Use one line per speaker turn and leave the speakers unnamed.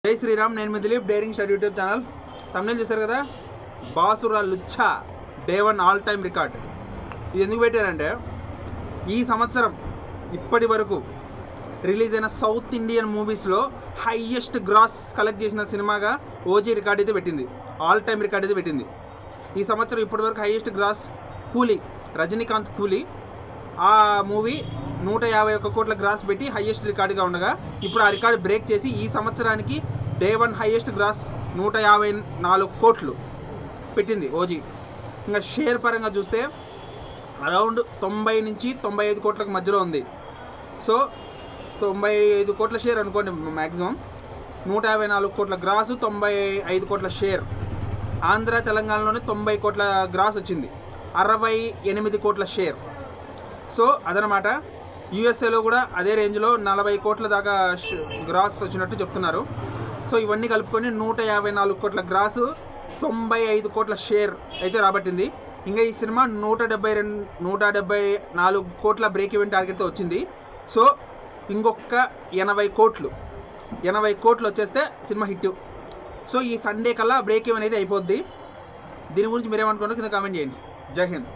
జై శ్రీరామ్. నేను మీ Dilip, daring star YouTube channel. Tamil చూశారు కదా, బాసురా లుచ్చా డే 1 ఆల్ టైమ్ రికార్డ్. ఇది ఎందుకు పెట్టారంటే, ఈ సంవత్సరం ఇప్పటి వరకు రిలీజ్ అయిన సౌత్ ఇండియన్ మూవీస్లో హైయెస్ట్ గ్రాస్ కలెక్ట్ చేసిన సినిమాగా ఓజీ రికార్డ్ అయితే పెట్టింది, ఆల్ టైమ్ రికార్డ్ అయితే పెట్టింది. ఈ సంవత్సరం ఇప్పటి వరకు హైయెస్ట్ గ్రాస్ కూలీ, రజనీకాంత్ కూలీ, ఆ మూవీ 151 కోట్ల గ్రాస్ పెట్టి హైయెస్ట్ రికార్డుగా ఉండగా, ఇప్పుడు ఆ రికార్డు బ్రేక్ చేసి ఈ సంవత్సరానికి డే 1 హైయెస్ట్ గ్రాస్ 154 కోట్లు పెట్టింది ఓజీ. ఇంకా షేర్ పరంగా చూస్తే అరౌండ్ 90 నుంచి 95 కోట్లకు మధ్యలో ఉంది. సో 95 కోట్ల షేర్ అనుకోండి మ్యాక్సిమం. 154 కోట్ల గ్రాసు, 95 కోట్ల షేర్. ఆంధ్ర తెలంగాణలోనే 90 కోట్ల గ్రాస్ వచ్చింది, 68 కోట్ల షేర్. సో అదనమాట. యూఎస్ఏలో కూడా అదే రేంజ్లో 40 కోట్ల దాకా గ్రాస్ వచ్చినట్టు చెప్తున్నారు. సో ఇవన్నీ కలుపుకొని 154 కోట్ల గ్రాసు, 95 కోట్ల షేర్ అయితే రాబట్టింది. ఇంకా ఈ సినిమా 174 కోట్ల బ్రేక్ ఈవెన్ టార్గెట్తో వచ్చింది. సో ఇంకొక 80 కోట్లు వచ్చేస్తే సినిమా హిట్. సో ఈ సండే కల్లా బ్రేక్ ఈవెన్ అయితే అయిపోద్ది. దీని గురించి మీరేమనుకున్నారో కింద కామెంట్ చేయండి. జై హింద్.